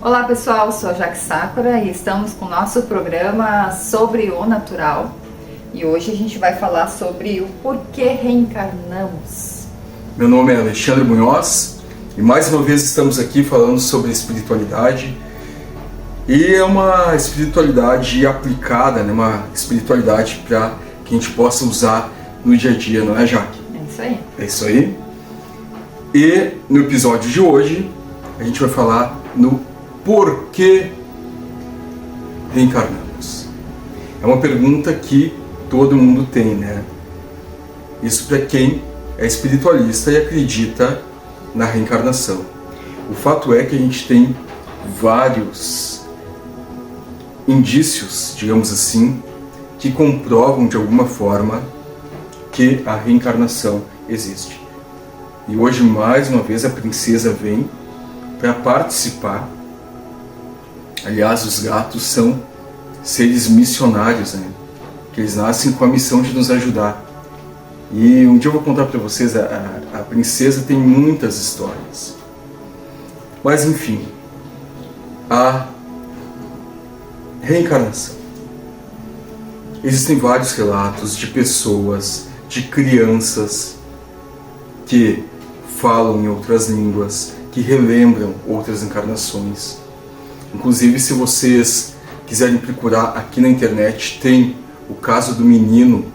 Olá pessoal, sou a Jaque Sakura e estamos com o nosso programa sobre o natural. E hoje a gente vai falar sobre o porquê reencarnamos. Meu nome é Alexandre Munhoz e mais uma vez estamos aqui falando sobre espiritualidade. E é uma espiritualidade aplicada, né? Uma espiritualidade para que a gente possa usar no dia a dia, não é, Jaque? É isso aí. É isso aí. E no episódio de hoje a gente vai falar no porquê reencarnamos. É uma pergunta que todo mundo tem, né? Isso para quem é espiritualista e acredita na reencarnação. O fato é que a gente tem vários indícios, digamos assim, que comprovam de alguma forma que a reencarnação existe. E hoje, mais uma vez, a princesa vem para participar. Aliás, os gatos são seres missionários, né? Que eles nascem com a missão de nos ajudar. E um dia eu vou contar para vocês, a princesa tem muitas histórias. Mas enfim, a reencarnação. Existem vários relatos de pessoas, de crianças que falam em outras línguas, que relembram outras encarnações. Inclusive, se vocês quiserem procurar aqui na internet, tem o caso do menino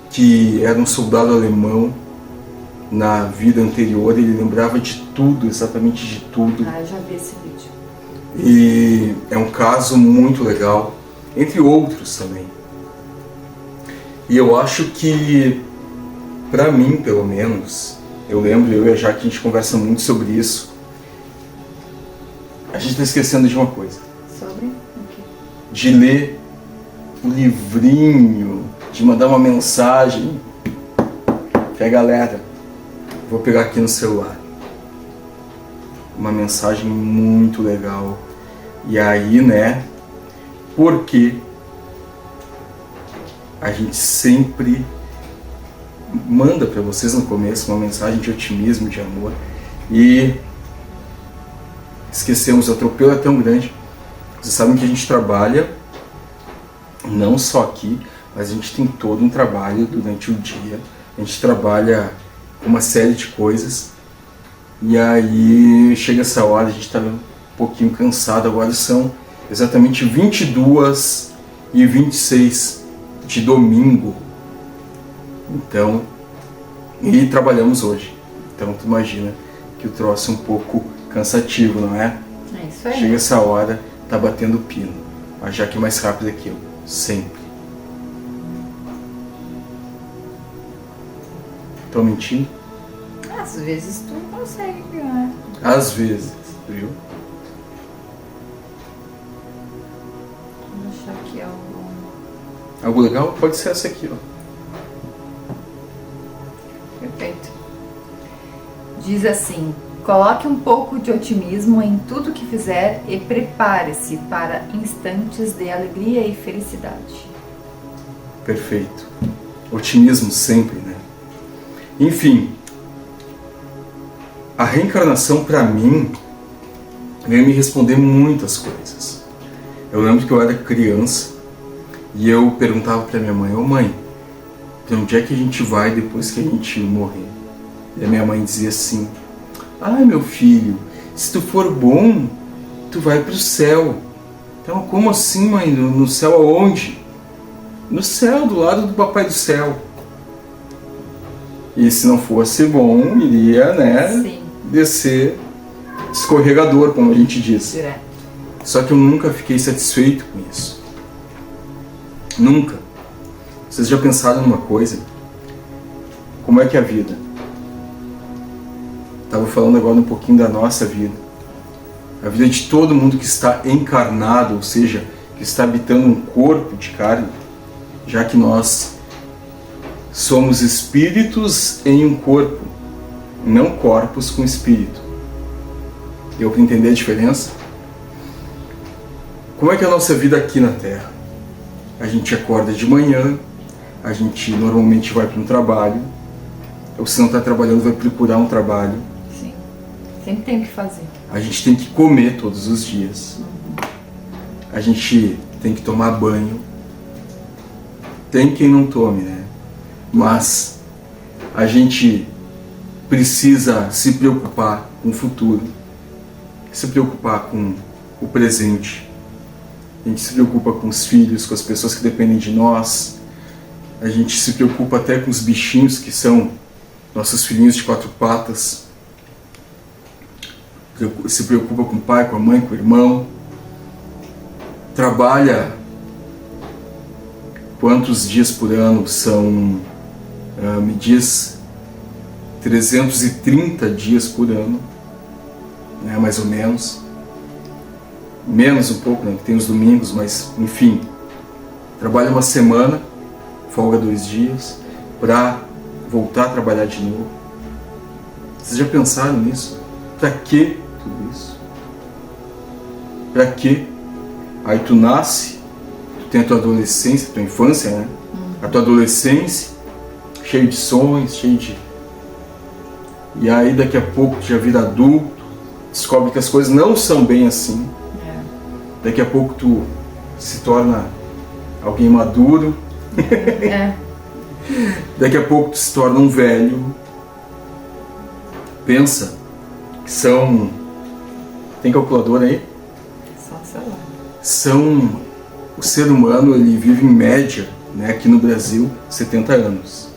que era um soldado alemão na vida anterior. Ele lembrava de tudo, exatamente de tudo. Ah, eu já vi esse vídeo. E é um caso muito legal, entre outros também. E eu acho que, para mim pelo menos, eu lembro, eu e a Jaque, a gente conversa muito sobre isso. A gente está esquecendo de uma coisa. Sobre o quê? De ler o livrinho, de mandar uma mensagem. Que a galera, vou pegar aqui no celular. Uma mensagem muito legal. E aí, né, porque a gente sempre manda para vocês no começo uma mensagem de otimismo, de amor, e esquecemos, o atropelo é tão grande. Vocês sabem que a gente trabalha não só aqui, mas a gente tem todo um trabalho durante o dia. A gente trabalha com uma série de coisas, e aí chega essa hora, a gente está um pouquinho cansado. Agora são exatamente 22h26 de domingo. Então, e trabalhamos hoje. Então tu imagina que o troço é um pouco cansativo, não é? É isso aí. Chega essa hora, tá batendo o pino. A Jaque é mais rápida que eu, sempre. Tô mentindo? Às vezes tu não consegue, né? Às vezes, viu? Vou achar aqui algo. Algo legal? Pode ser essa aqui, ó. Perfeito. Diz assim: coloque um pouco de otimismo em tudo que fizer e prepare-se para instantes de alegria e felicidade. Perfeito. Otimismo sempre, né? Enfim, a reencarnação para mim veio me responder muitas coisas. Eu lembro que eu era criança e eu perguntava para minha mãe: ô mãe, para onde é que a gente vai depois que a gente morrer? E a minha mãe dizia assim: ai meu filho, se tu for bom, tu vai pro céu. Então, como assim, mãe? No céu aonde? No céu, do lado do Papai do Céu. E se não fosse bom, iria, né, Sim. descer escorregador, como a gente diz. Direto. Só que eu nunca fiquei satisfeito com isso. Nunca. Vocês já pensaram numa coisa? Como é que é a vida? Estava falando agora um pouquinho da nossa vida. A vida de todo mundo que está encarnado, ou seja, que está habitando um corpo de carne, já que nós somos espíritos em um corpo, não corpos com espírito. Deu para entender a diferença? Como é que é a nossa vida aqui na Terra? A gente acorda de manhã, a gente normalmente vai para um trabalho, ou se não está trabalhando vai procurar um trabalho. Sim. Sempre tem o que fazer. A gente tem que comer todos os dias. A gente tem que tomar banho. Tem quem não tome, né? Mas a gente precisa se preocupar com o futuro, se preocupar com o presente. A gente se preocupa com os filhos, com as pessoas que dependem de nós. A gente se preocupa até com os bichinhos que são nossos filhinhos de 4 patas. Se preocupa com o pai, com a mãe, com o irmão. Trabalha quantos dias por ano são, me diz, 330 dias por ano, né, mais ou menos. Menos um pouco, né, que tem os domingos, mas enfim. Trabalha uma semana, folga 2 dias, para voltar a trabalhar de novo. Vocês já pensaram nisso? Para que tudo isso? Para que? Aí tu nasce, tu tem a tua adolescência, a tua infância, né? A tua adolescência, cheio de sonhos, cheio de... E aí daqui a pouco tu já vira adulto, descobre que as coisas não são bem assim. Daqui a pouco tu se torna alguém maduro. Daqui a pouco tu se torna um velho. Pensa que são... Tem calculadora aí? Só celular. São... O ser humano, ele vive em média, né, aqui no Brasil, 70 anos.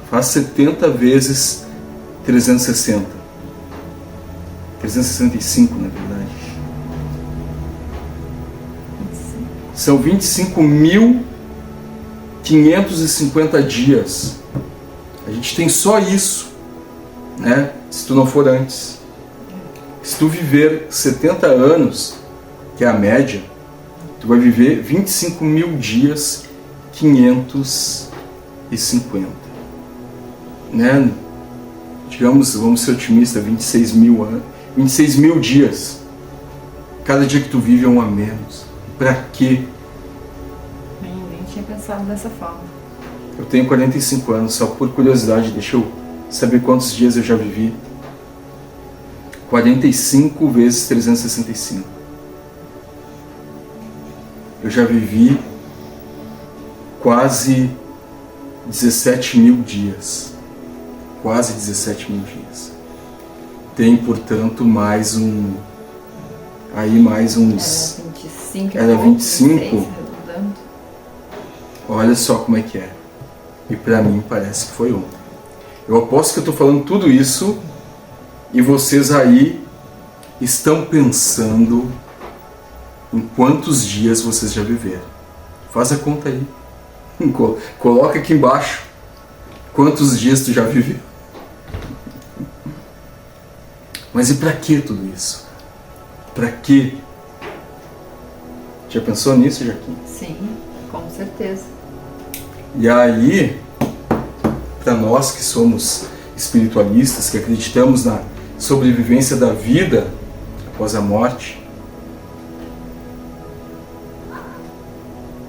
Faz 70 vezes 360. 365, na verdade. São 25.550 dias. A gente tem só isso, né? Se tu não for antes. Se tu viver 70 anos, que é a média, tu vai viver 25.000 dias 550. Né? Digamos, vamos ser otimistas, 26.000 anos. 26.000 dias. Cada dia que tu vive é um a menos. Pra quê? Nem tinha pensado dessa forma. Eu tenho 45 anos, só por curiosidade, deixa eu saber quantos dias eu já vivi. 45 vezes 365. Eu já vivi quase 17.000 dias. Quase 17.000 dias. Tem, portanto, mais um... Aí mais uns... Era 25. 26, olha só como é que é. E pra mim parece que foi ontem. Eu aposto que eu tô falando tudo isso e vocês aí estão pensando em quantos dias vocês já viveram. Faz a conta aí. Coloca aqui embaixo quantos dias tu já viveu. Mas e pra que tudo isso? Pra quê? Já pensou nisso, Jaquim? Sim, com certeza. E aí, para nós que somos espiritualistas, que acreditamos na sobrevivência da vida após a morte,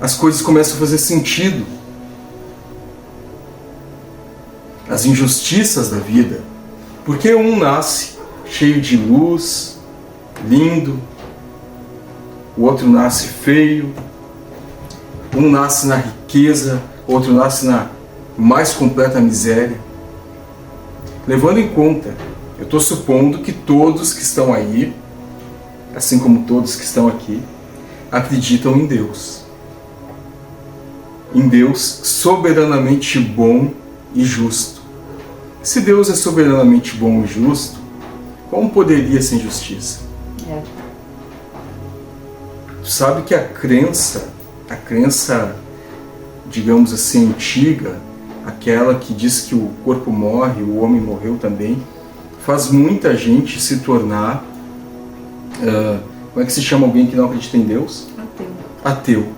as coisas começam a fazer sentido. As injustiças da vida. Porque um nasce cheio de luz, lindo, o outro nasce feio, um nasce na riqueza, outro nasce na mais completa miséria. Levando em conta, eu estou supondo que todos que estão aí, assim como todos que estão aqui, acreditam em Deus. Em Deus soberanamente bom e justo. Se Deus é soberanamente bom e justo, como poderia ser injustiça? Tu sabe que a crença, digamos assim, antiga, aquela que diz que o corpo morre, o homem morreu também, faz muita gente se tornar, como é que se chama alguém que não acredita em Deus? Ateu.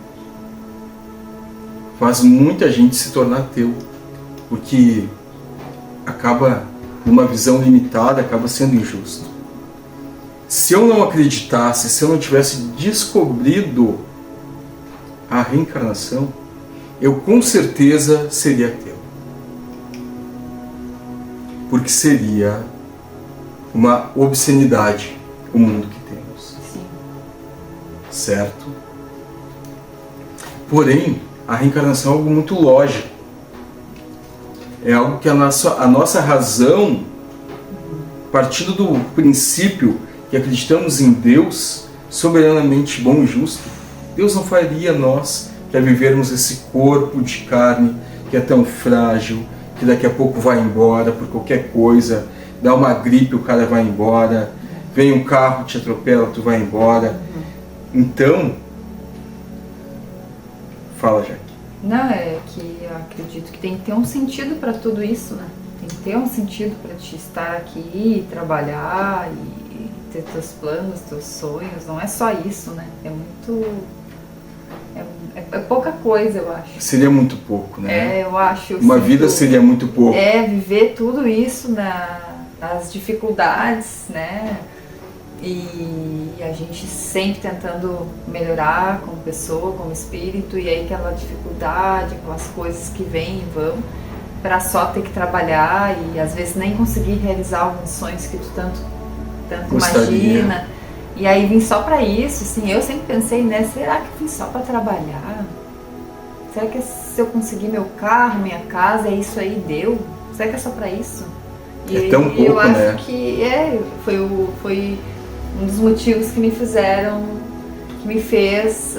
Faz muita gente se tornar ateu, porque acaba, numa visão limitada, acaba sendo injusto. Se eu não acreditasse, se eu não tivesse descobrido a reencarnação, eu com certeza seria ateu. Porque seria uma obscenidade o mundo que temos. Sim. Certo? Porém, a reencarnação é algo muito lógico. É algo que a nossa razão, partindo do princípio que acreditamos em Deus, soberanamente bom e justo, Deus não faria nós para vivermos esse corpo de carne que é tão frágil, que daqui a pouco vai embora por qualquer coisa, dá uma gripe, o cara vai embora, vem um carro, te atropela, tu vai embora. Então, fala, Jaque. Não, é que eu acredito que tem que ter um sentido para tudo isso, né? Tem que ter um sentido para te estar aqui, trabalhar e ter teus planos, teus sonhos. Não é só isso, né? É muito... É pouca coisa, eu acho. Seria muito pouco, né? Eu acho. Uma vida seria muito pouco. Viver tudo isso nas dificuldades, né? E a gente sempre tentando melhorar como pessoa, como espírito, e aí aquela dificuldade, aquelas coisas que vêm e vão, para só ter que trabalhar e às vezes nem conseguir realizar alguns sonhos que tu tanto imagina. E aí vim só para isso, assim, eu sempre pensei, né, será que vim só para trabalhar? Será que se eu conseguir meu carro, minha casa, é isso aí, deu? Será que é só para isso? E é tão pouco, eu acho, né? Que foi um dos motivos que me fez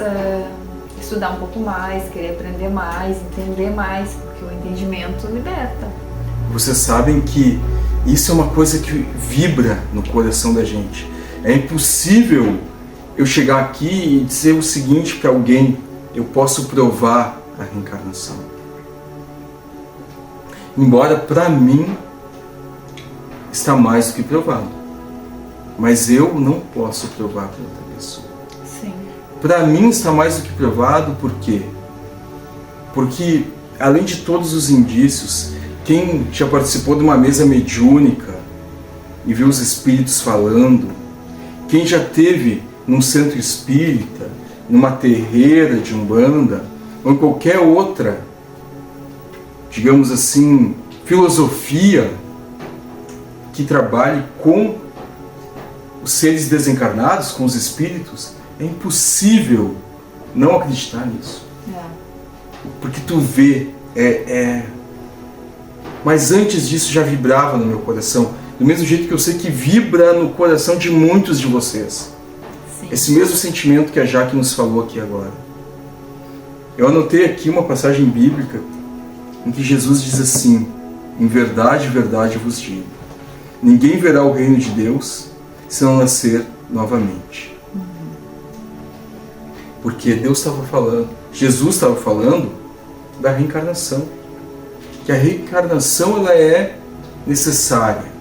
estudar um pouco mais, querer aprender mais, entender mais, porque o entendimento liberta. Vocês sabem que isso é uma coisa que vibra no coração da gente. É impossível eu chegar aqui e dizer o seguinte para alguém: eu posso provar a reencarnação. Embora para mim está mais do que provado. Mas eu não posso provar para outra pessoa. Sim. Para mim está mais do que provado, por quê? Porque, além de todos os indícios, quem já participou de uma mesa mediúnica e viu os espíritos falando, quem já teve num centro espírita, numa terreira de Umbanda, ou em qualquer outra, digamos assim, filosofia que trabalhe com os seres desencarnados, com os espíritos, é impossível não acreditar nisso. Porque tu vê, mas antes disso já vibrava no meu coração, do mesmo jeito que eu sei que vibra no coração de muitos de vocês. Sim. Esse mesmo sentimento que a Jaque nos falou aqui agora. Eu anotei aqui uma passagem bíblica em que Jesus diz assim: em verdade, verdade vos digo, ninguém verá o reino de Deus se não nascer novamente. Porque Deus estava falando, Jesus estava falando da reencarnação. Que a reencarnação ela é necessária.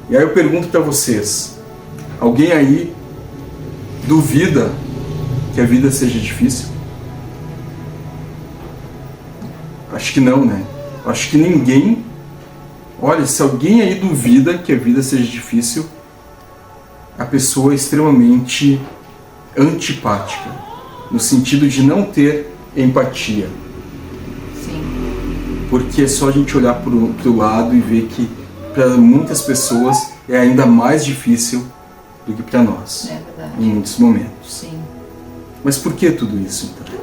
E aí eu pergunto para vocês, alguém aí duvida que a vida seja difícil? Acho que não, né? Acho que ninguém... Olha, se alguém aí duvida que a vida seja difícil, a pessoa é extremamente antipática, no sentido de não ter empatia. Sim. Porque é só a gente olhar para o lado e ver que para muitas pessoas é ainda mais difícil do que para nós, em muitos momentos. Sim. Mas por que tudo isso, então?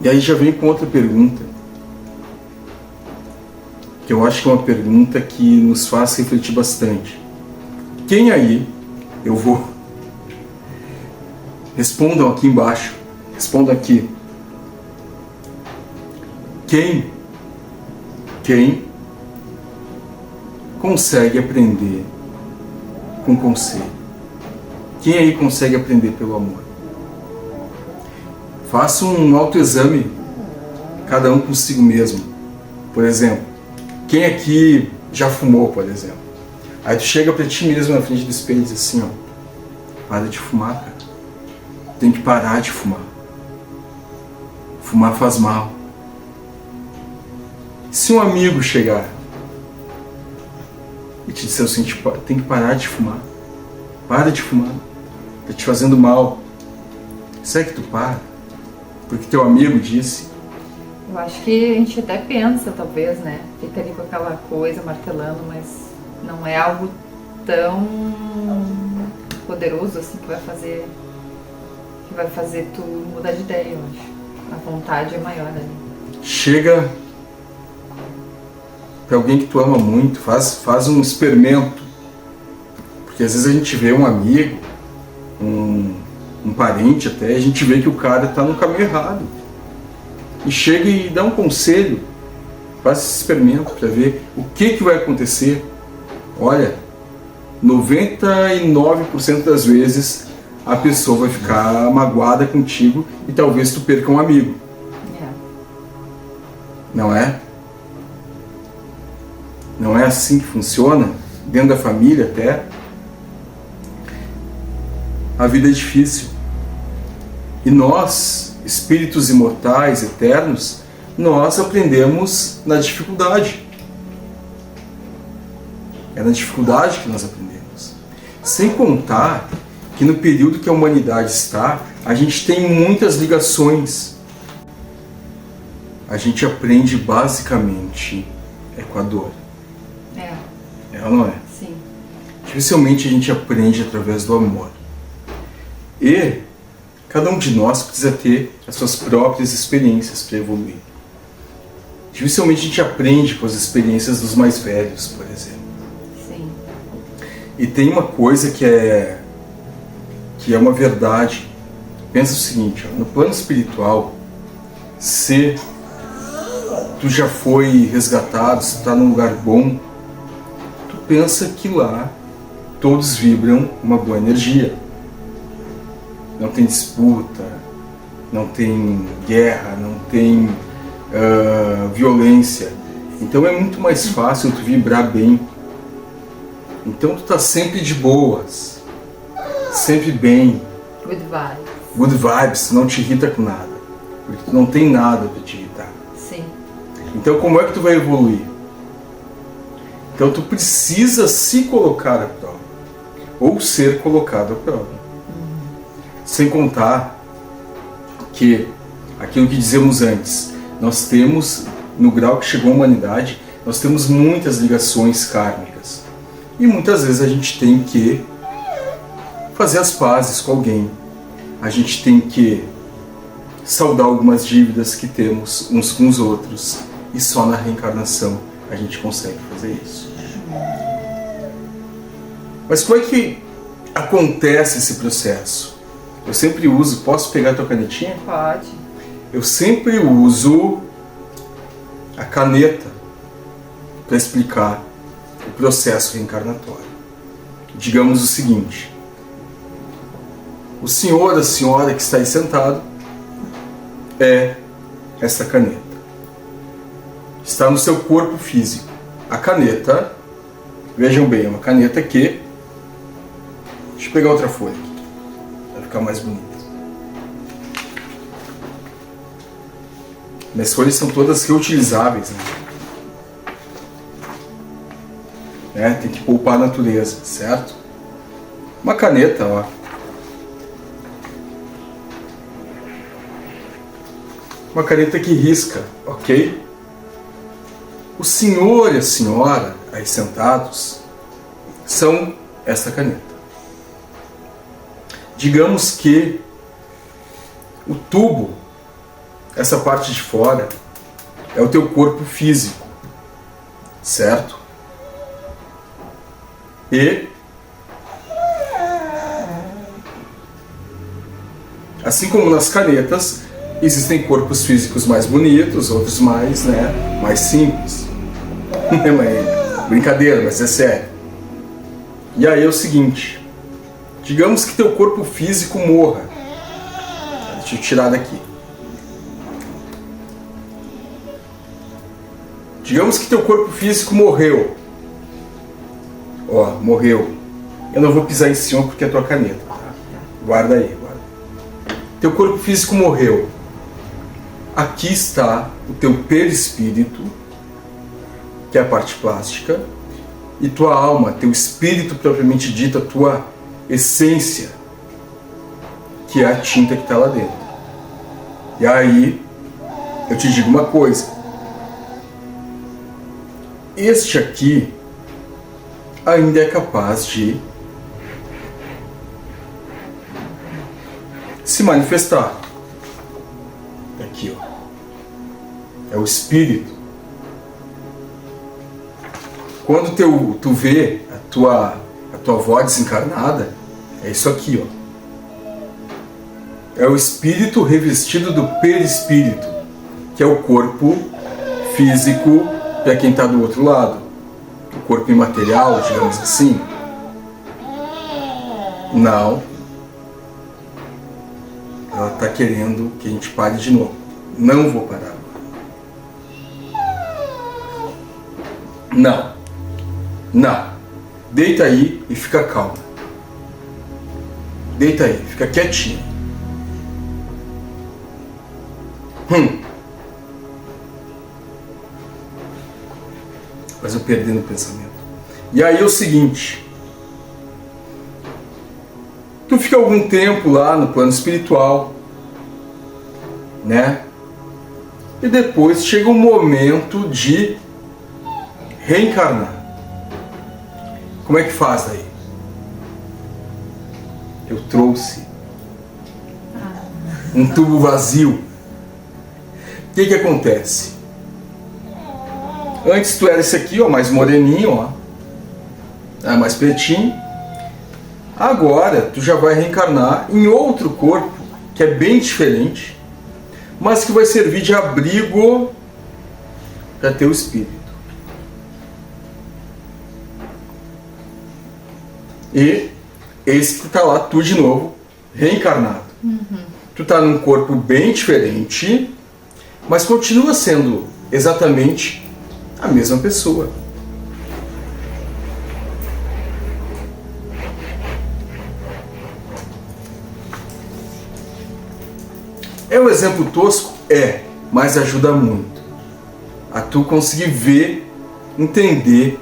E aí já vem com outra pergunta, que eu acho que é uma pergunta que nos faz refletir bastante. Quem aí, eu vou... Respondam aqui embaixo, respondam aqui. Quem consegue aprender com conselho? Quem aí consegue aprender pelo amor? Faça um autoexame, cada um consigo mesmo. Por exemplo, quem aqui já fumou, por exemplo? Aí tu chega pra ti mesmo na frente do espelho e diz assim, ó, para de fumar, cara. Tem que parar de fumar. Fumar faz mal. Se um amigo chegar e te disser assim, tem que parar de fumar. Para de fumar. Tá te fazendo mal. Será que tu para? Porque teu amigo disse? Eu acho que a gente até pensa, talvez, né? Fica ali com aquela coisa martelando, mas não é algo tão poderoso assim que vai fazer tu mudar de ideia, eu acho. A vontade é maior ali. Chega para alguém que tu ama muito, faz um experimento. Porque às vezes a gente vê um amigo, um parente até, a gente vê que o cara está no caminho errado. E chega e dá um conselho, faz esse experimento para ver o que vai acontecer. Olha, 99% das vezes a pessoa vai ficar magoada contigo e talvez tu perca um amigo. Não é? Não é assim que funciona? Dentro da família até. A vida é difícil. E nós, espíritos imortais, eternos, nós aprendemos na dificuldade. É na dificuldade que nós aprendemos. Sem contar que no período que a humanidade está, a gente tem muitas ligações. A gente aprende basicamente com a dor. É ou não é? Sim. Dificilmente a gente aprende através do amor. E cada um de nós precisa ter as suas próprias experiências para evoluir. Dificilmente a gente aprende com as experiências dos mais velhos, por exemplo. Sim. E tem uma coisa que é uma verdade. Pensa o seguinte, ó, no plano espiritual, se tu já foi resgatado, se tu está num lugar bom, tu pensa que lá todos vibram uma boa energia. Não tem disputa, não tem guerra, não tem violência. Então é muito mais fácil tu vibrar bem. Então tu tá sempre de boas, sempre bem. Good vibes. Good vibes, tu não te irrita com nada, porque tu não tem nada para te irritar. Sim. Então como é que tu vai evoluir? Então tu precisa se colocar à prova, ou ser colocado à prova. Sem contar que aquilo que dizemos antes, nós temos, no grau que chegou a humanidade, nós temos muitas ligações kármicas. E muitas vezes a gente tem que fazer as pazes com alguém. A gente tem que saldar algumas dívidas que temos uns com os outros. E só na reencarnação a gente consegue fazer isso. Mas como é que acontece esse processo? Eu sempre uso, posso pegar a tua canetinha? Pode. Eu sempre uso a caneta para explicar o processo reencarnatório. Digamos o seguinte: o senhor, a senhora que está aí sentado é essa caneta. Está no seu corpo físico. A caneta, vejam bem, é uma caneta que... Deixa eu pegar outra folha aqui, para ficar mais bonita. Minhas folhas são todas reutilizáveis, né? Tem que poupar a natureza, certo? Uma caneta, ó. Uma caneta que risca, ok? O senhor e a senhora, aí sentados, são essa caneta. Digamos que o tubo, essa parte de fora, é o teu corpo físico, certo? E assim como nas canetas, existem corpos físicos mais bonitos, outros mais, mais simples. Brincadeira, mas é sério. E aí é o seguinte, digamos que teu corpo físico morra. Deixa eu tirar daqui. Digamos que teu corpo físico morreu. Ó, morreu. Eu não vou pisar em cima porque é tua caneta, tá? Guarda aí, guarda. Teu corpo físico morreu. Aqui está o teu perispírito, que é a parte plástica, e tua alma, teu espírito propriamente dito, a tua essência, que é a tinta que está lá dentro. E aí, eu te digo uma coisa. Este aqui ainda é capaz de se manifestar. Aqui, ó. É o espírito. Quando tu vê a tua avó desencarnada, é isso aqui, ó. É o espírito revestido do perispírito, que é o corpo físico para quem está do outro lado. O corpo imaterial, digamos assim. Não. Ela está querendo que a gente pare de novo. Não vou parar agora. Não. Não. Deita aí e fica calma. Deita aí, fica quietinho. Mas eu perdendo o pensamento. E aí é o seguinte. Tu fica algum tempo lá no plano espiritual, né? E depois chega o momento de reencarnar. Como é que faz daí? Eu trouxe um tubo vazio. O que acontece? Antes tu era esse aqui, ó, mais moreninho, ó, mais pretinho. Agora tu já vai reencarnar em outro corpo que é bem diferente, mas que vai servir de abrigo para teu espírito. E esse que tá lá, tu de novo, reencarnado. Tu tá num corpo bem diferente, mas continua sendo exatamente a mesma pessoa. É um exemplo tosco? É, mas ajuda muito a tu conseguir ver, entender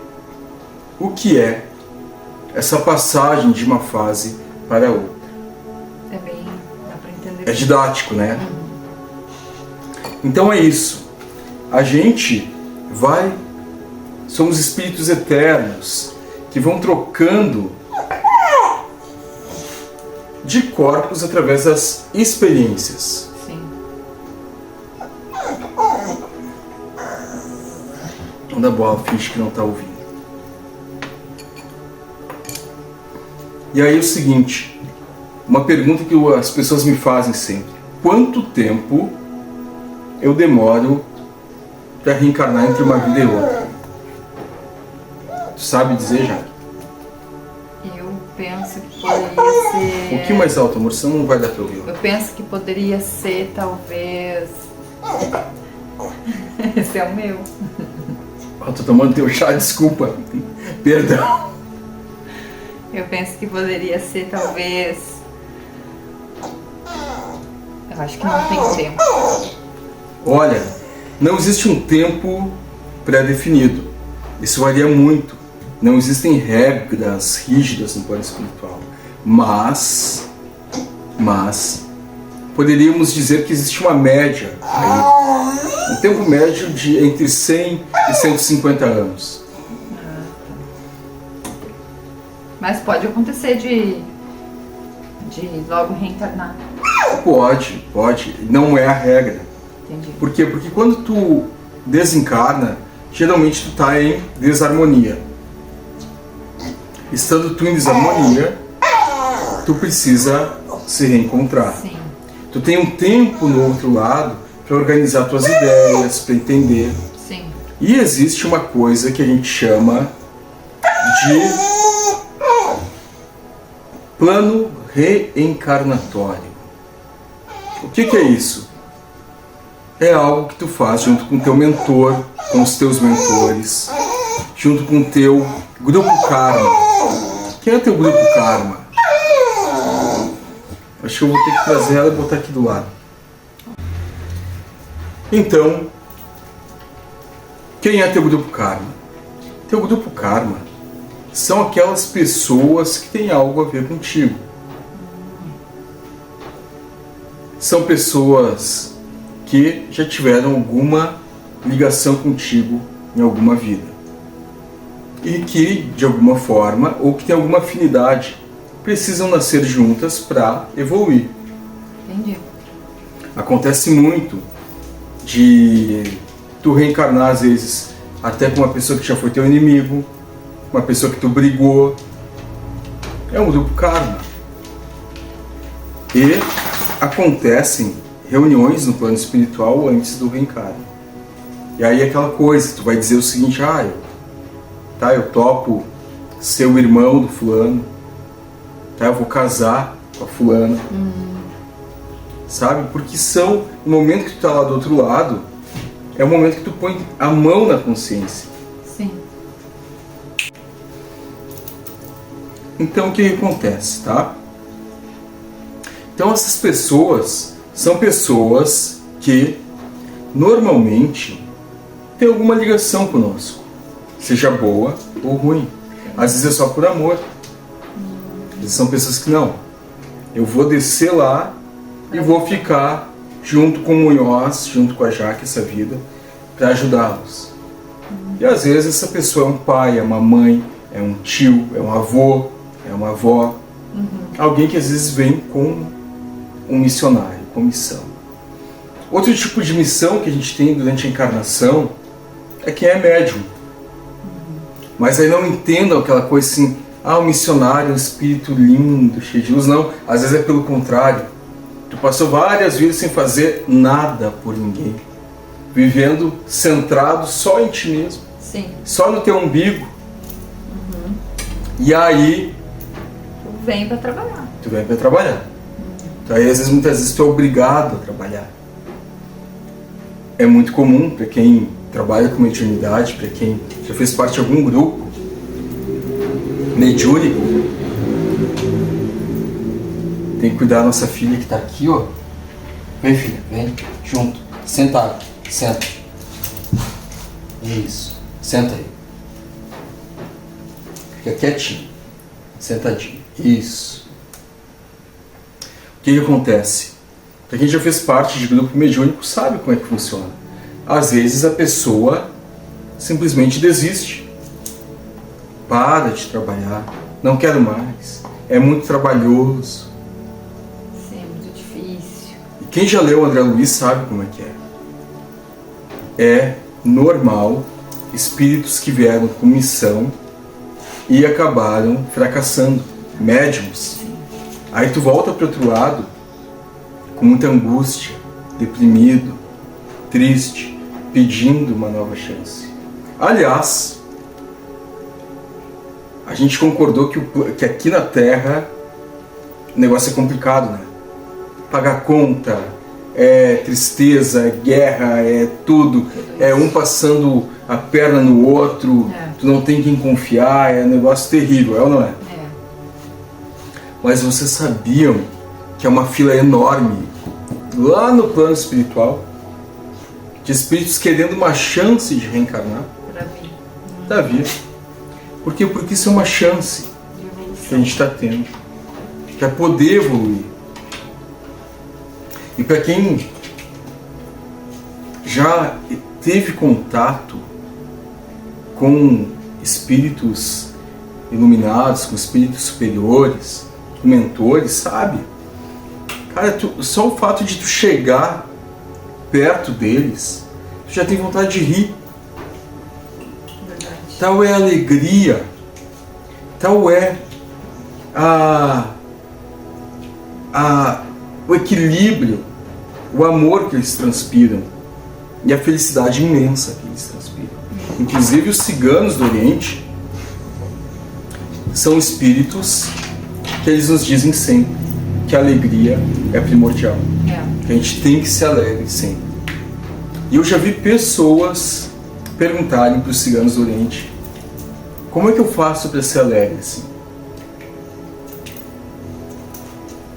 o que é essa passagem de uma fase para outra. É bem, dá pra entender. É didático, né? Então é isso. A gente somos espíritos eternos que vão trocando de corpos através das experiências. Sim. Não dá bola, finge que não está ouvindo. E aí é o seguinte, uma pergunta que as pessoas me fazem sempre: quanto tempo eu demoro para reencarnar entre uma vida e outra? Tu sabe dizer, Jaque? Eu penso que poderia ser... Um pouquinho mais alto, amor, senão não vai dar para ouvir. Eu penso que poderia ser, talvez... Esse é o meu. Eu tô tomando teu chá, desculpa. Perdão. Eu penso que poderia ser, talvez... Eu acho que não tem tempo. Olha, não existe um tempo pré-definido. Isso varia muito. Não existem regras rígidas no plano espiritual. Mas poderíamos dizer que existe uma média aí. Um tempo médio de entre 100 e 150 anos. Mas pode acontecer de logo reencarnar. Pode. Não é a regra. Entendi. Por quê? Porque quando tu desencarna, geralmente tu está em desarmonia. Estando tu em desarmonia, tu precisa se reencontrar. Sim. Tu tem um tempo no outro lado para organizar tuas ideias, para entender. Sim. E existe uma coisa que a gente chama de plano reencarnatório. O que é isso? É algo que tu faz junto com o teu mentor, com os teus mentores, junto com o teu grupo karma. Quem é teu grupo karma? Acho que eu vou ter que trazer ela e botar aqui do lado. Então, quem é teu grupo karma? Teu grupo karma são aquelas pessoas que têm algo a ver contigo. São pessoas que já tiveram alguma ligação contigo em alguma vida. E que, de alguma forma, ou que tem alguma afinidade, precisam nascer juntas para evoluir. Entendi. Acontece muito de tu reencarnar, às vezes, até com uma pessoa que já foi teu inimigo, uma pessoa que tu brigou. É um grupo karma. E acontecem reuniões no plano espiritual antes do reencarne. E aí aquela coisa, tu vai dizer o seguinte, eu topo ser o irmão do fulano, eu vou casar com a fulana. Sabe? Porque no momento que tu tá lá do outro lado, é o momento que tu põe a mão na consciência. Sim. Então o que acontece, tá? Então essas pessoas são pessoas que normalmente têm alguma ligação conosco, seja boa ou ruim. Às vezes é só por amor. Às vezes são pessoas que não. Eu vou descer lá e vou ficar junto com o Munhoz, junto com a Jaque, essa vida, para ajudá-los. E às vezes essa pessoa é um pai, é uma mãe, é um tio, é um avô, é uma avó. Alguém que às vezes vem com um missionário, com missão. Outro tipo de missão que a gente tem durante a encarnação é quem é médium. Mas aí não entendam aquela coisa assim, um missionário, um espírito lindo, cheio de luz. Não, às vezes é pelo contrário. Tu passou várias vidas sem fazer nada por ninguém. Vivendo centrado só em ti mesmo. Sim. Só no teu umbigo. E aí Tu vem para trabalhar. tu vem para trabalhar. Então aí muitas vezes tu é obrigado a trabalhar. É muito comum para quem trabalha com mediunidade, para quem já fez parte de algum grupo mediúnico, tem que cuidar da nossa filha que está aqui, ó. Vem, filha, vem, junto. Senta, senta. Isso, senta aí. Fica quietinho, sentadinho. Isso. O que acontece? Para quem já fez parte de grupo mediúnico sabe como é que funciona. Às vezes a pessoa simplesmente desiste. Para de trabalhar. Não quero mais. É muito trabalhoso. Sim, é muito difícil. E quem já leu André Luiz sabe como é que é. É normal espíritos que vieram com missão e acabaram fracassando. Médiums. Aí tu volta para o outro lado com muita angústia, deprimido, triste, pedindo uma nova chance. Aliás, a gente concordou que aqui na Terra o negócio é complicado, né? Pagar conta, é tristeza, é guerra, é tudo. É um passando a perna no outro, tu não tem quem confiar, é um negócio terrível, é ou não é? Mas vocês sabiam que é uma fila enorme lá no plano espiritual de espíritos querendo uma chance de reencarnar? Para vir. Por quê? Porque isso é uma chance que a gente está tendo para poder evoluir. E para quem já teve contato com espíritos iluminados, com espíritos superiores, com mentores, sabe? Cara, só o fato de tu chegar perto deles, tu já tem vontade de rir. Verdade. Tal é a alegria, tal é o equilíbrio, o amor que eles transpiram e a felicidade imensa que eles transpiram. Inclusive os ciganos do Oriente são espíritos que eles nos dizem sempre que a alegria é primordial, que a gente tem que ser alegre sempre. E eu já vi pessoas perguntarem para os ciganos do Oriente: como é que eu faço para ser alegre assim?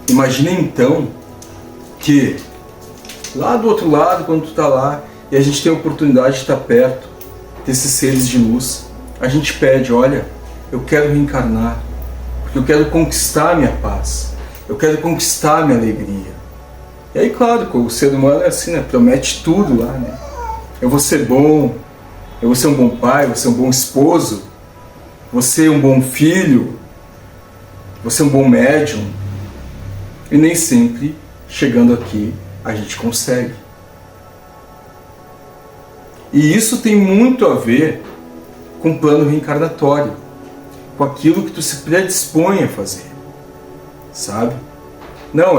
Imagina então que lá do outro lado, quando tu está lá e a gente tem a oportunidade de estar perto desses seres de luz, a gente pede: olha, eu quero reencarnar, porque eu quero conquistar minha paz, eu quero conquistar minha alegria. E aí, claro, o ser humano é assim, né? Promete tudo lá, né? Eu vou ser bom, eu vou ser um bom pai, eu vou ser um bom esposo, vou ser um bom filho, vou ser um bom médium. E nem sempre, chegando aqui, a gente consegue. E isso tem muito a ver com o plano reencarnatório, com aquilo que tu se predispõe a fazer, sabe? Não,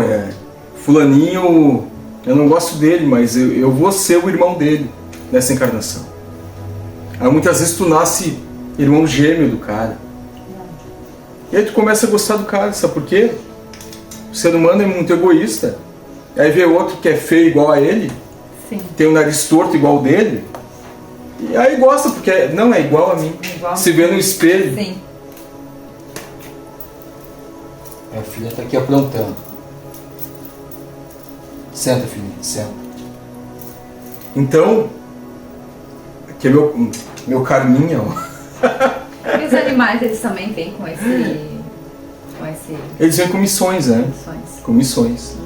fulaninho, eu não gosto dele, mas eu vou ser o irmão dele nessa encarnação. Aí muitas vezes tu nasce irmão gêmeo do cara. E aí tu começa a gostar do cara, sabe por quê? O ser humano é muito egoísta. Aí vê outro que é feio igual a ele, Sim. tem o nariz torto igual o dele, e aí gosta, porque não é igual a mim. Igual se vê no espelho. Sim. A filha está aqui aprontando. Senta, filhinha, senta. Então, aqui é meu Carminha, ó. E os animais, eles também vêm com esse... Eles vêm com missões, né? Com missões.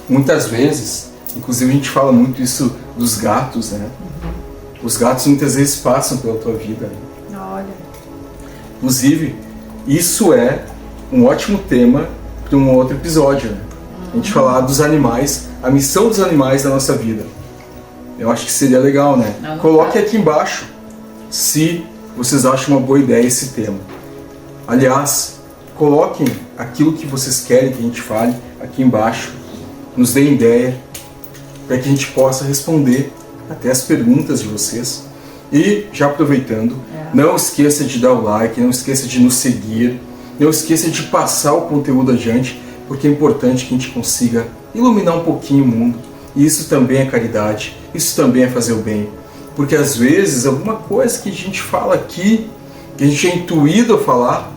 Muitas vezes, inclusive a gente fala muito isso dos gatos, né? Os gatos muitas vezes passam pela tua vida. Né? Olha. Inclusive, isso é um ótimo tema para um outro episódio, né? A gente falar dos animais, a missão dos animais na nossa vida. Eu acho que seria legal, né? Coloque aqui embaixo se vocês acham uma boa ideia esse tema. Aliás, coloquem aquilo que vocês querem que a gente fale aqui embaixo, nos deem ideia, para que a gente possa responder até as perguntas de vocês. E, já aproveitando, não esqueça de dar o like, não esqueça de nos seguir, não esqueça de passar o conteúdo adiante, porque é importante que a gente consiga iluminar um pouquinho o mundo. E isso também é caridade, isso também é fazer o bem. Porque às vezes alguma coisa que a gente fala aqui, que a gente é intuído a falar,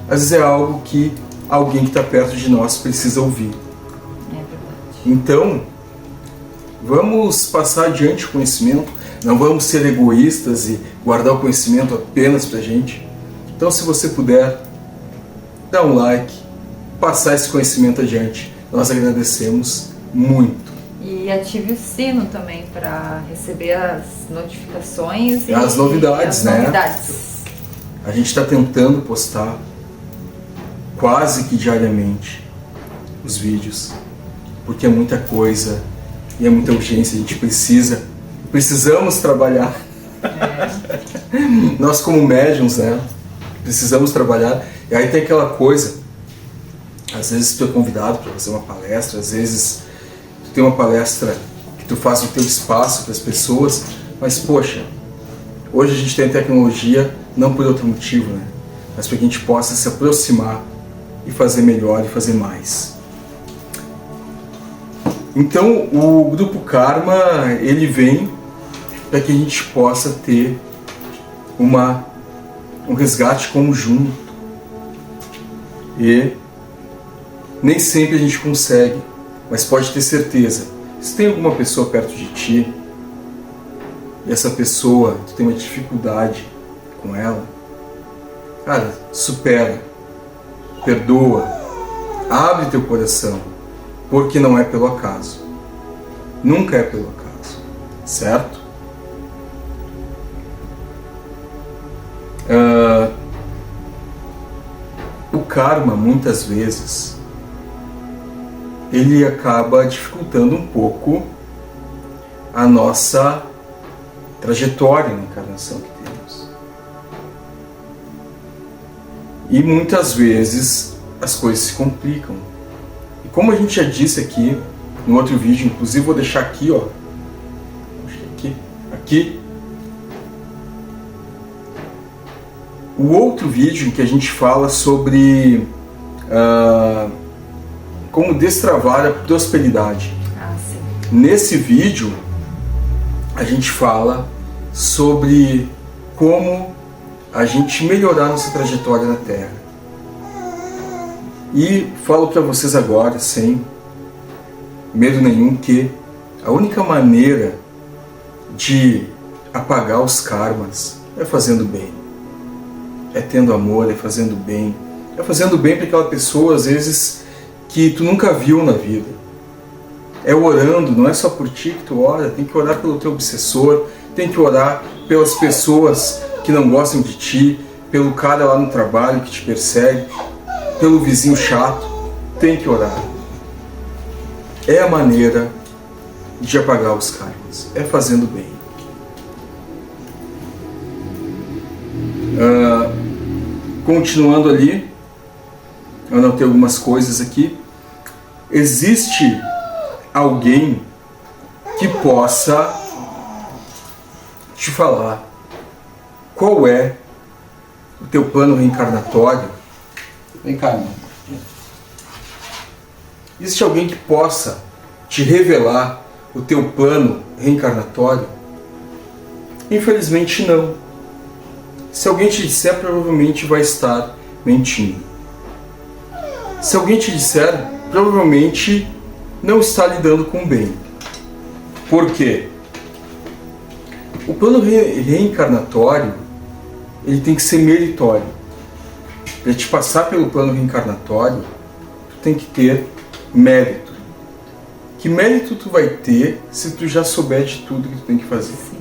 às vezes é algo que alguém que está perto de nós precisa ouvir. É verdade. Então, vamos passar adiante o conhecimento, não vamos ser egoístas e guardar o conhecimento apenas para a gente. Então, se você puder, dá um like, passar esse conhecimento adiante, nós agradecemos muito. E ative o sino também para receber as notificações e as novidades, né? Novidades. A gente está tentando postar quase que diariamente os vídeos, porque é muita coisa e é muita urgência, a gente precisamos trabalhar. Nós como médiums, né, precisamos trabalhar. E aí tem aquela coisa, às vezes tu é convidado para fazer uma palestra, às vezes tu tem uma palestra que tu faz o teu espaço para as pessoas, mas poxa, hoje a gente tem tecnologia não por outro motivo, né, mas para que a gente possa se aproximar e fazer melhor e fazer mais. Então o Grupo Karma, ele vem para que a gente possa ter um resgate conjunto. E nem sempre a gente consegue, mas pode ter certeza, se tem alguma pessoa perto de ti e essa pessoa, tu tem uma dificuldade com ela, cara, supera, perdoa, abre teu coração, porque não é pelo acaso. Nunca é pelo acaso, certo? O karma, muitas vezes, ele acaba dificultando um pouco a nossa trajetória na encarnação que temos. E muitas vezes as coisas se complicam. E como a gente já disse aqui no outro vídeo, inclusive vou deixar aqui, ó, aqui, o outro vídeo em que a gente fala sobre como destravar a prosperidade. Sim. Nesse vídeo a gente fala sobre como a gente melhorar nossa trajetória na Terra. E falo para vocês agora, sem medo nenhum, que a única maneira de apagar os karmas é fazendo bem. É tendo amor, é fazendo bem. É fazendo bem para aquela pessoa, às vezes, que tu nunca viu na vida. É orando, não é só por ti que tu ora, tem que orar pelo teu obsessor, tem que orar pelas pessoas que não gostam de ti, pelo cara lá no trabalho que te persegue, pelo vizinho chato, tem que orar. É a maneira de apagar os karmas, é fazendo bem. Continuando ali, eu anotei algumas coisas aqui. Existe alguém que possa te falar qual é o teu plano reencarnatório? Vem cá, irmão. Existe alguém que possa te revelar o teu plano reencarnatório? Infelizmente não. Se alguém te disser, provavelmente vai estar mentindo. Se alguém te disser, provavelmente não está lidando com o bem. Por quê? O plano reencarnatório, ele tem que ser meritório. Para te passar pelo plano reencarnatório, tu tem que ter mérito. Que mérito tu vai ter se tu já souber de tudo que tu tem que fazer? Sim.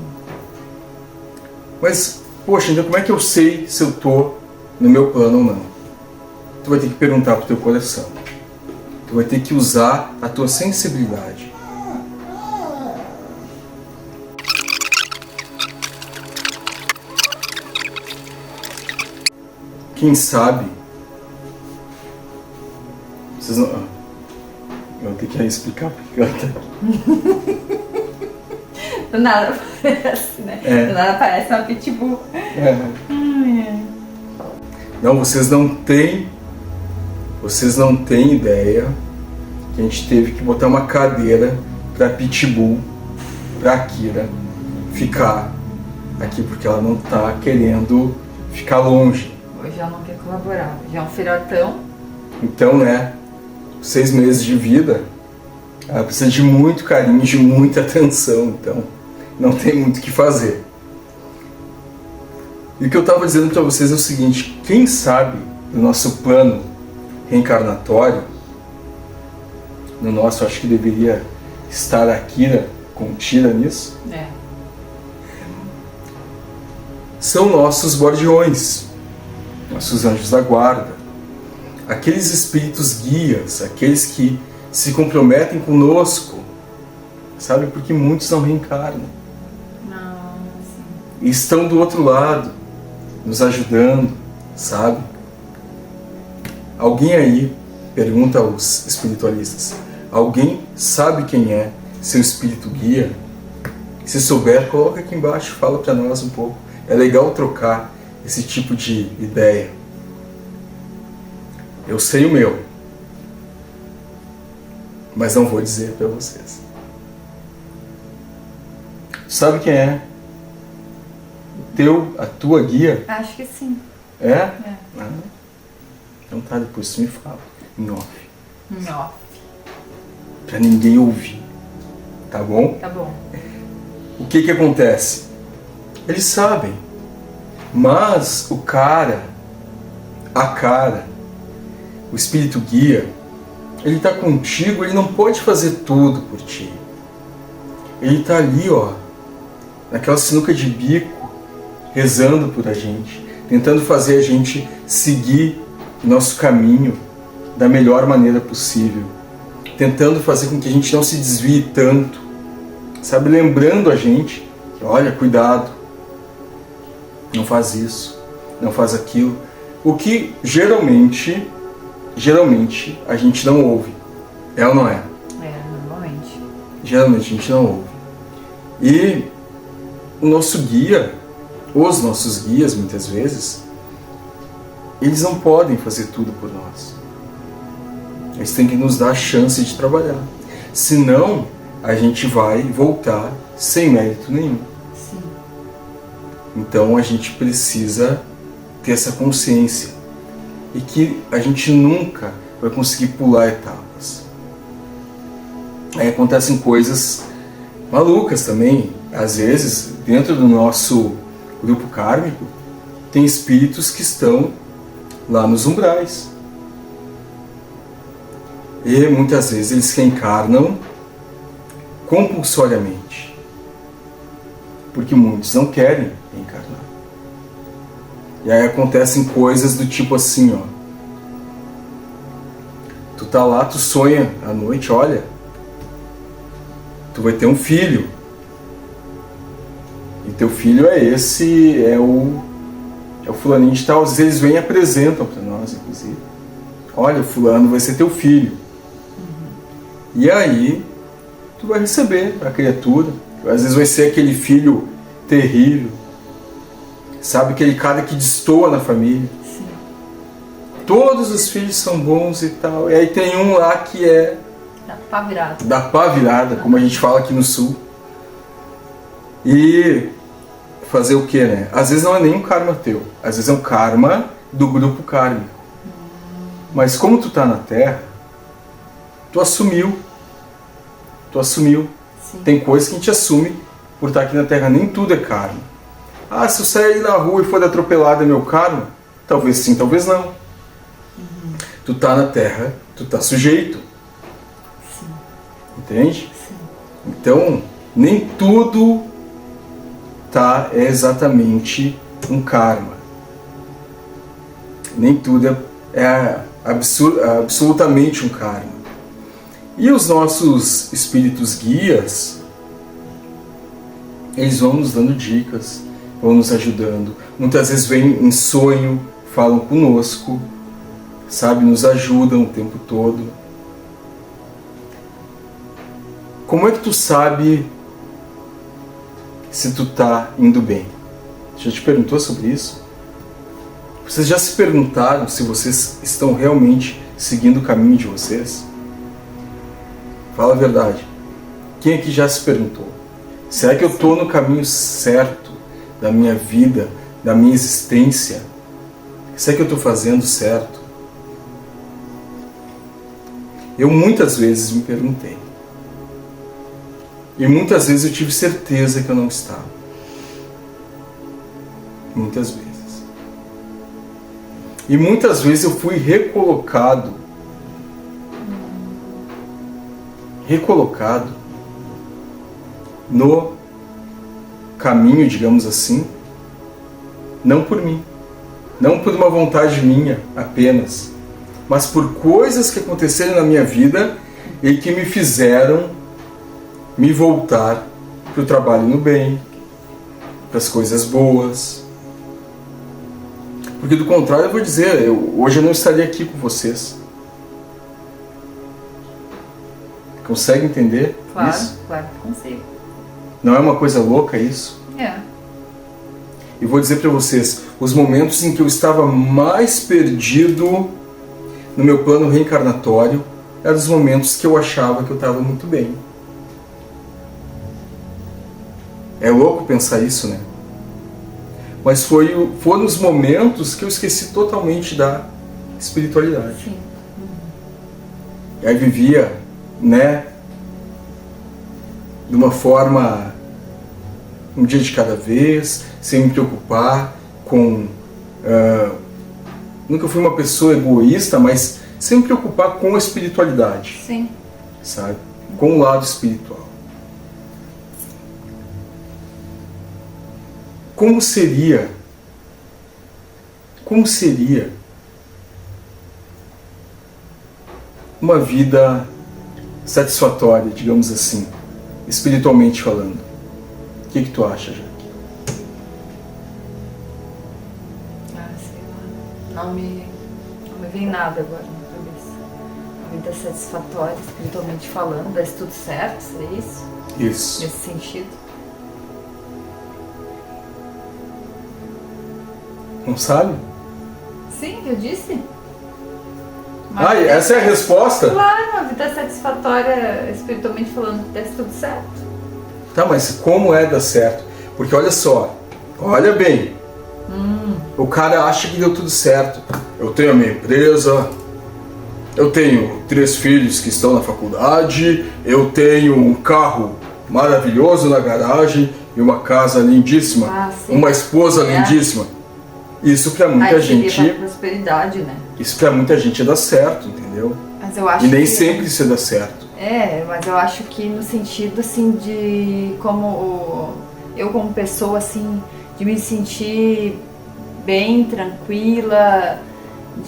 Mas, poxa, então como é que eu sei se eu estou no meu plano ou não? Tu vai ter que perguntar pro teu coração. Tu vai ter que usar a tua sensibilidade. Quem sabe... Vocês não... Eu vou ter que explicar porque ela tá aqui. Do nada parece, né? Do nada parece uma pitbull. Não, vocês não têm ideia que a gente teve que botar uma cadeira pra Pitbull, pra Akira ficar aqui, porque ela não tá querendo ficar longe. Hoje ela não quer colaborar. Já é um filhotão. Então, né, 6 meses de vida, ela precisa de muito carinho, de muita atenção, então não tem muito o que fazer. E o que eu estava dizendo para vocês é o seguinte: quem sabe do nosso plano reencarnatório, no nosso, acho que deveria estar a Akira contida nisso, são nossos guardiões, nossos anjos da guarda, aqueles espíritos guias, aqueles que se comprometem conosco, sabe? Porque muitos não reencarnam. Não, E estão do outro lado, nos ajudando, sabe? Alguém aí, pergunta aos espiritualistas, alguém sabe quem é seu espírito guia? Se souber, coloca aqui embaixo, fala para nós um pouco. É legal trocar esse tipo de ideia. Eu sei o meu, mas não vou dizer para vocês. Sabe quem é? A tua guia? acho que sim. É? É. Ah, então tá, depois tu me fala. Em off. Off. Pra ninguém ouvir. Tá bom? Tá bom. O que que acontece? Eles sabem. Mas o o espírito guia, ele tá contigo, ele não pode fazer tudo por ti. Ele tá ali, ó, naquela sinuca de bico, rezando por a gente, tentando fazer a gente seguir nosso caminho da melhor maneira possível, tentando fazer com que a gente não se desvie tanto, sabe, lembrando a gente que, olha, cuidado, não faz isso, não faz aquilo, o que geralmente a gente não ouve, é ou não é? Normalmente. Geralmente a gente não ouve. E o nosso guia, os nossos guias, muitas vezes, eles não podem fazer tudo por nós. Eles têm que nos dar a chance de trabalhar. Senão, a gente vai voltar sem mérito nenhum. Sim. Então, a gente precisa ter essa consciência. E que a gente nunca vai conseguir pular etapas. Aí acontecem coisas malucas também. Às vezes, dentro do nosso grupo kármico, tem espíritos que estão lá nos umbrais. E muitas vezes eles reencarnam compulsoriamente. Porque muitos não querem reencarnar. E aí acontecem coisas do tipo assim, ó. Tu tá lá, tu sonha à noite, olha, tu vai ter um filho. E teu filho é esse, é o fulaninho de tal. Às vezes eles vêm e apresentam para nós, inclusive. Olha, o fulano vai ser teu filho. E aí, tu vai receber a criatura. Às vezes vai ser aquele filho terrível. Sabe, aquele cara que destoa na família. Sim. Todos os filhos são bons e tal. E aí tem um lá que é... Da pá virada. Da pá virada, como a gente fala aqui no sul. E fazer o que, né? Às vezes não é nem um karma teu. Às vezes é um karma do grupo kármico. Mas como tu tá na Terra, tu assumiu. Sim. Tem coisas que a gente assume por estar aqui na Terra. Nem tudo é karma. Ah, se eu sair na rua e for atropelado é meu karma? Talvez sim, talvez não. Tu tá na Terra, tu tá sujeito. Sim. Entende? Sim. Então, nem tudo é exatamente um karma. Nem tudo é absolutamente um karma. E os nossos espíritos guias, eles vão nos dando dicas, vão nos ajudando. Muitas vezes vêm em sonho, falam conosco, sabe, nos ajudam o tempo todo. Como é que tu sabe se tu tá indo bem? Já te perguntou sobre isso? Vocês já se perguntaram se vocês estão realmente seguindo o caminho de vocês? Fala a verdade. Quem aqui já se perguntou? Será que eu estou no caminho certo da minha vida, da minha existência? Será que eu estou fazendo certo? Eu muitas vezes me perguntei. E muitas vezes eu tive certeza que eu não estava. Muitas vezes. E muitas vezes eu fui recolocado no caminho, digamos assim, não por mim, não por uma vontade minha apenas, mas por coisas que aconteceram na minha vida e que me fizeram me voltar para o trabalho no bem, para as coisas boas. Porque do contrário eu vou dizer, hoje eu não estaria aqui com vocês. Consegue entender isso? Claro que consigo. Não é uma coisa louca isso? É. E vou dizer para vocês, os momentos em que eu estava mais perdido no meu plano reencarnatório eram os momentos que eu achava que eu estava muito bem. É louco pensar isso, né? Mas foram os momentos que eu esqueci totalmente da espiritualidade. Sim. E aí vivia, né, de uma forma, um dia de cada vez, sem me preocupar com... nunca fui uma pessoa egoísta, mas sem me preocupar com a espiritualidade. Sim. Sabe? Com o lado espiritual. Como seria uma vida satisfatória, digamos assim, espiritualmente falando? O que tu acha, Jaque? Sei lá. Não me vem nada agora na cabeça. Uma vida satisfatória, espiritualmente falando, dá tudo certo, é isso? Isso. Nesse sentido. Não sabe? Sim, eu disse. Essa é a resposta? Claro, uma vida satisfatória, espiritualmente falando, desse tudo certo. Tá, mas como é dar certo? Porque olha só, olha bem. O cara acha que deu tudo certo. Eu tenho a minha empresa, eu tenho 3 filhos que estão na faculdade, eu tenho um carro maravilhoso na garagem e uma casa lindíssima, uma esposa lindíssima. Isso pra muita gente... Pra prosperidade, né? Isso pra muita gente dá certo, entendeu? Mas eu acho E nem que... sempre isso dá certo. Mas eu acho que no sentido, assim, de como eu como pessoa, assim, de me sentir bem, tranquila,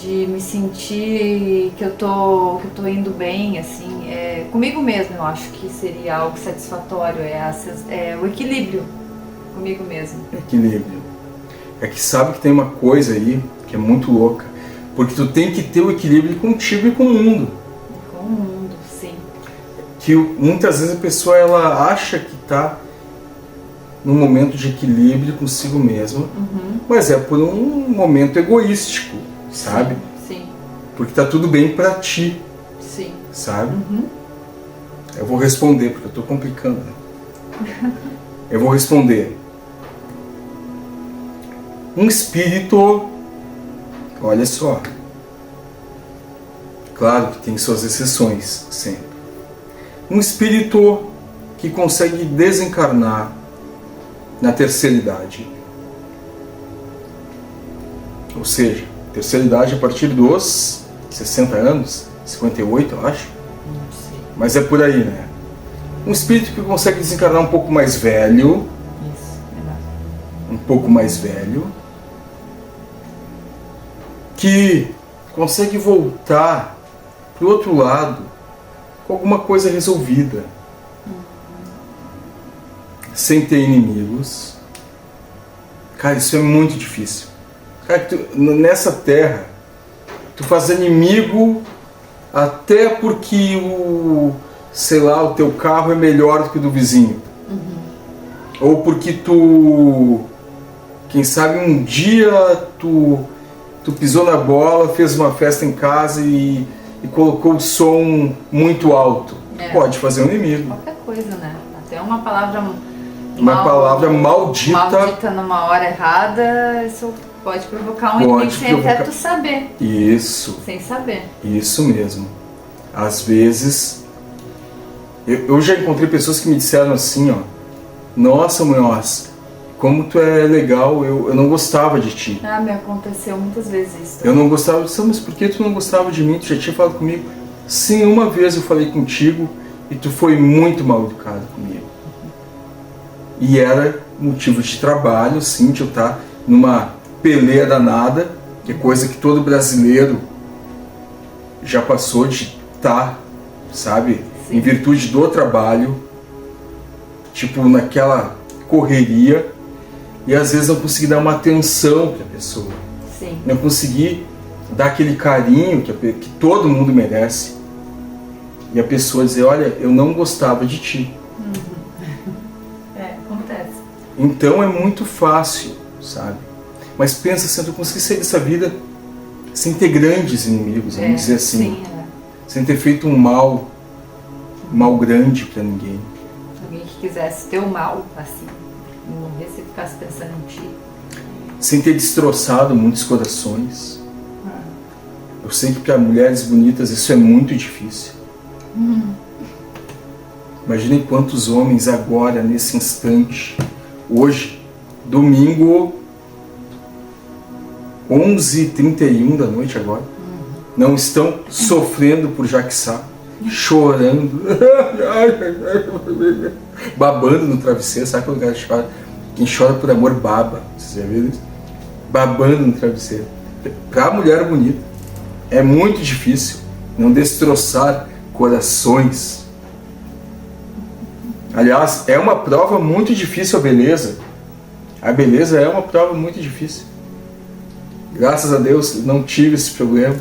de me sentir que eu tô indo bem, assim, comigo mesmo. Eu acho que seria algo satisfatório, o equilíbrio comigo mesmo. Equilíbrio. É que sabe que tem uma coisa aí que é muito louca, porque tu tem que ter o equilíbrio contigo e com o mundo. Com o mundo, sim. Que muitas vezes a pessoa ela acha que está num momento de equilíbrio consigo mesma, mas é por um momento egoístico, sabe? Sim. Porque tá tudo bem pra ti, Sim. sabe? Eu vou responder, porque eu tô complicando, né? Eu vou responder. Um espírito, olha só, claro que tem suas exceções, sempre. Um espírito que consegue desencarnar na terceira idade. Ou seja, terceira idade a partir dos 60 anos, 58 eu acho. Não sei. Mas é por aí, né? Um espírito que consegue desencarnar um pouco mais velho. Isso, verdade. Um pouco mais velho. Que consegue voltar pro outro lado com alguma coisa resolvida. Sem ter inimigos. Cara, isso é muito difícil. Cara, nessa terra, tu faz inimigo até porque o teu carro é melhor do que o do vizinho. Ou porque quem sabe um dia tu pisou na bola, fez uma festa em casa e colocou o som muito alto. Pode fazer um inimigo. Qualquer coisa, né? Até uma palavra maldita numa hora errada, isso pode provocar um inimigo sem até tu saber. Isso. Sem saber. Isso mesmo. Às vezes, eu já encontrei pessoas que me disseram assim, ó, nossa, Munhoz, como tu é legal, eu não gostava de ti. Me aconteceu muitas vezes isso. Eu não gostava de ti, mas por que tu não gostava de mim? Tu já tinha falado comigo? Sim, uma vez eu falei contigo e tu foi muito mal educado comigo. E era motivo de trabalho, sim, de eu estar numa peleia danada, que é coisa que todo brasileiro já passou de estar, sabe? Sim. Em virtude do trabalho, tipo naquela correria, e às vezes não consegui dar uma atenção para a pessoa. Sim. Não consegui dar aquele carinho que todo mundo merece. E a pessoa dizer, olha, eu não gostava de ti. Acontece. Então é muito fácil, sabe? Mas pensa se eu conseguir sair dessa vida sem ter grandes inimigos, vamos dizer assim. Sim, Sem ter feito um mal grande para ninguém. Alguém que quisesse ter o mal, assim, morrer se ficasse pensando em ti. Sem ter destroçado muitos corações. Eu sei que para mulheres bonitas isso é muito difícil. Imaginem quantos homens agora, nesse instante, hoje, domingo, 11h31 da noite agora, não estão sofrendo por Jaquissá, chorando, babando no travesseiro. Sabe quando o cara chora? Quem chora por amor baba, vocês já viram isso? Babando no travesseiro. Para a mulher bonita, é muito difícil não destroçar corações. Aliás, é uma prova muito difícil a beleza. A beleza é uma prova muito difícil. Graças a Deus não tive esse problema.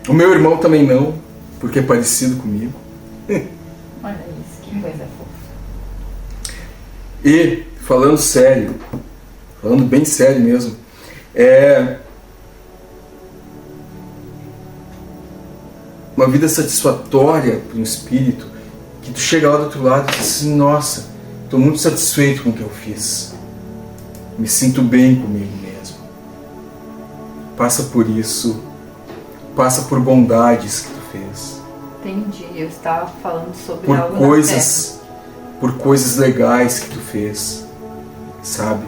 O meu irmão também não, porque é parecido comigo. Olha isso, que coisa fofa. E, falando sério, falando bem sério mesmo, uma vida satisfatória para um espírito, que tu chega lá do outro lado e diz assim, nossa, estou muito satisfeito com o que eu fiz. Me sinto bem comigo mesmo. Passa por isso, passa por bondades que tu fez. Entendi, eu estava falando sobre por algo coisas, por coisas legais que tu fez, sabe?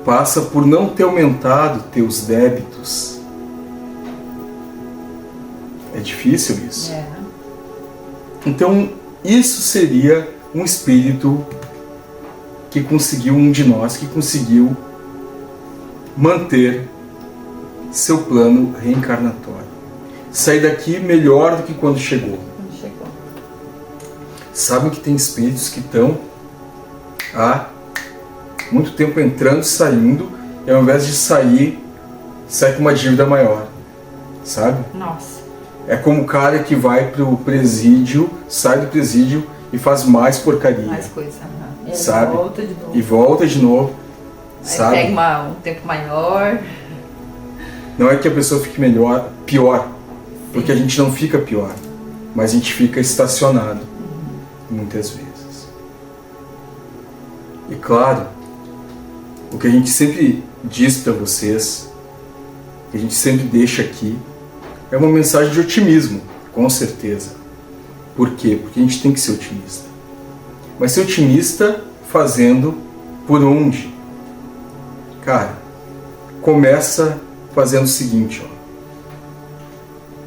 passa por não ter aumentado teus débitos. É difícil isso. Então, isso seria um espírito que conseguiu, um de nós, que conseguiu manter seu plano reencarnatório. Sair daqui melhor do que quando chegou. Sabem que tem espíritos que estão há muito tempo entrando e saindo, e ao invés de sair, sai com uma dívida maior. Sabe? Nossa. É como o cara que vai pro presídio, sai do presídio e faz mais porcaria. Mais coisa. E sabe? Volta de novo. E volta de novo. Aí sabe? pega um tempo maior. Não é que a pessoa fique melhor, pior. Porque a gente não fica pior. Mas a gente fica estacionado. Muitas vezes. E claro, o que a gente sempre diz para vocês, que a gente sempre deixa aqui, é uma mensagem de otimismo, com certeza. Por quê? Porque a gente tem que ser otimista. Mas ser otimista fazendo por onde? Cara, começa fazendo o seguinte, ó.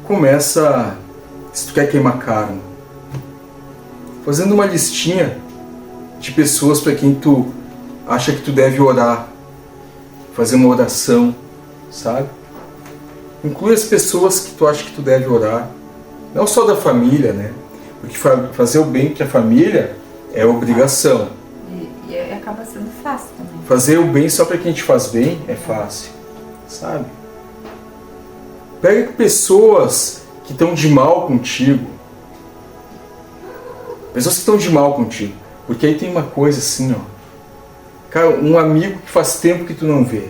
Começa, se tu quer queimar carne, fazendo uma listinha de pessoas para quem tu acha que tu deve orar, fazer uma oração, sabe? Inclui as pessoas que tu acha que tu deve orar, não só da família, né? Porque fazer o bem para a família é obrigação. E acaba sendo fácil também. Fazer o bem só para quem te faz bem é fácil, sabe? Pega pessoas que estão de mal contigo. Pessoas que estão de mal contigo. Porque aí tem uma coisa assim, ó. Cara, um amigo que faz tempo que tu não vê.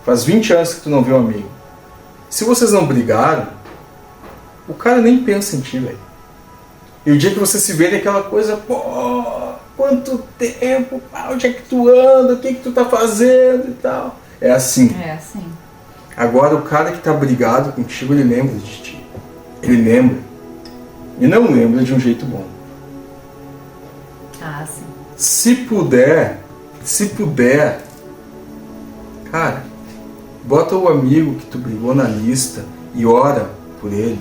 Faz 20 anos que tu não vê um amigo. Se vocês não brigaram, o cara nem pensa em ti, velho. E o dia que você se vê naquela coisa, pô, quanto tempo, pá, onde é que tu anda, o que tu tá fazendo e tal. É assim. É assim. Agora o cara que tá brigado contigo, ele lembra de ti. Ele lembra. E não lembra de um jeito bom. Ah, sim. Se puder, cara, bota o amigo que tu brigou na lista e ora por ele.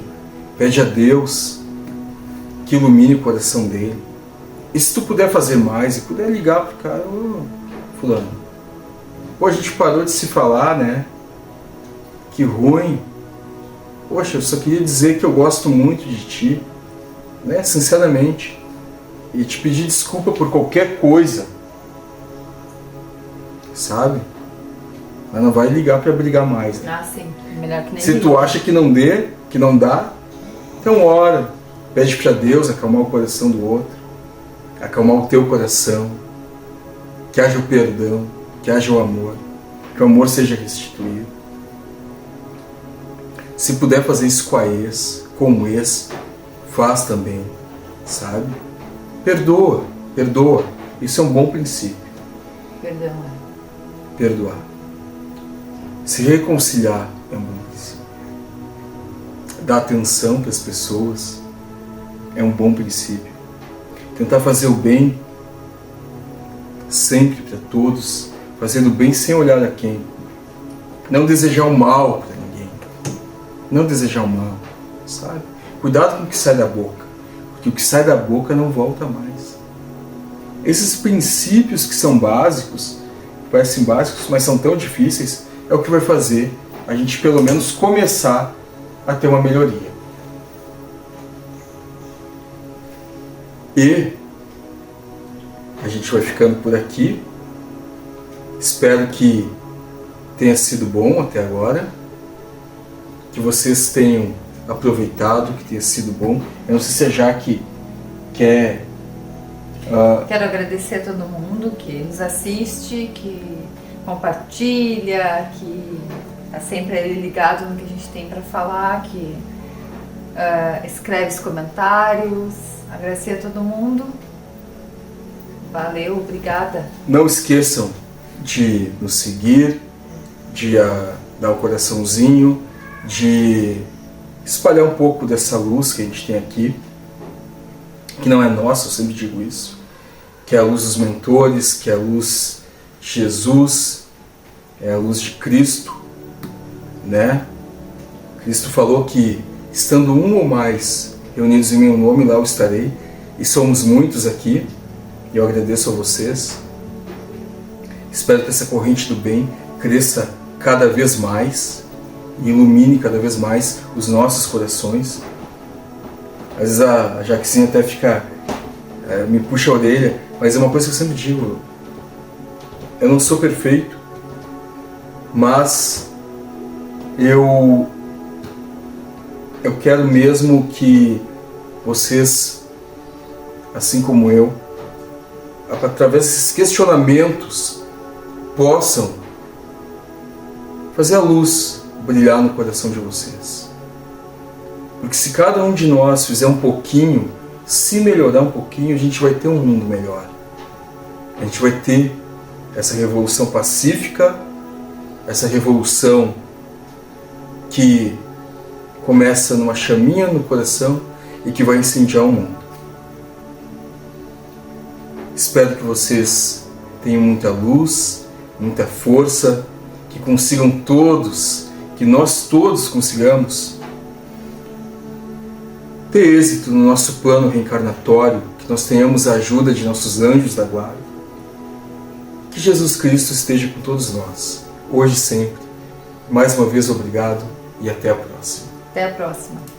Pede a Deus que ilumine o coração dele. E se tu puder fazer mais e puder ligar pro cara, ô, fulano, pô, a gente parou de se falar, né? Que ruim. Poxa, eu só queria dizer que eu gosto muito de ti, né? Sinceramente. E te pedir desculpa por qualquer coisa. Sabe? Mas não vai ligar pra brigar mais, né? Ah, sim. Melhor que nem Se tu acha que não dê, que não dá, então ora. Pede pra Deus acalmar o coração do outro. Acalmar o teu coração. Que haja o perdão. Que haja o amor. Que o amor seja restituído. Se puder fazer isso com a ex, com o ex, faz também. Sabe? Perdoa. Perdoa. Isso é um bom princípio. Perdão. Perdoar. Se reconciliar é um bom princípio. Dar atenção para as pessoas é um bom princípio. Tentar fazer o bem sempre para todos, fazendo o bem sem olhar a quem. Não desejar o mal para ninguém. Não desejar o mal, sabe? Cuidado com o que sai da boca, porque o que sai da boca não volta mais. Esses princípios que são básicos, parecem básicos, mas são tão difíceis, é o que vai fazer a gente pelo menos começar a ter uma melhoria. E a gente vai ficando por aqui. Espero que tenha sido bom até agora, que vocês tenham aproveitado, que tenha sido bom. Eu não sei se a Jaque quer... Quero agradecer a todo mundo que nos assiste, que compartilha, que está sempre ali ligado no que a gente tem para falar, que escreve os comentários. Agradecer a todo mundo. Valeu, obrigada. Não esqueçam de nos seguir, de dar o coraçãozinho, de espalhar um pouco dessa luz que a gente tem aqui, que não é nossa, eu sempre digo isso, que é a luz dos mentores, que é a luz de Jesus, é a luz de Cristo, né? Cristo falou que, estando um ou mais reunidos em meu nome, lá eu estarei, e somos muitos aqui, e eu agradeço a vocês. Espero que essa corrente do bem cresça cada vez mais e ilumine cada vez mais os nossos corações. Às vezes a Jaquezinha até fica, me puxa a orelha, mas é uma coisa que eu sempre digo: eu não sou perfeito, mas eu quero mesmo que vocês, assim como eu, através desses questionamentos, possam fazer a luz brilhar no coração de vocês. Porque se cada um de nós fizer um pouquinho, se melhorar um pouquinho, a gente vai ter um mundo melhor. A gente vai ter essa revolução pacífica, essa revolução que começa numa chaminha no coração e que vai incendiar o mundo. Espero que vocês tenham muita luz, muita força, que consigam todos, que nós todos consigamos ter êxito no nosso plano reencarnatório, que nós tenhamos a ajuda de nossos anjos da guarda. Que Jesus Cristo esteja com todos nós, hoje e sempre. Mais uma vez, obrigado e até a próxima. Até a próxima.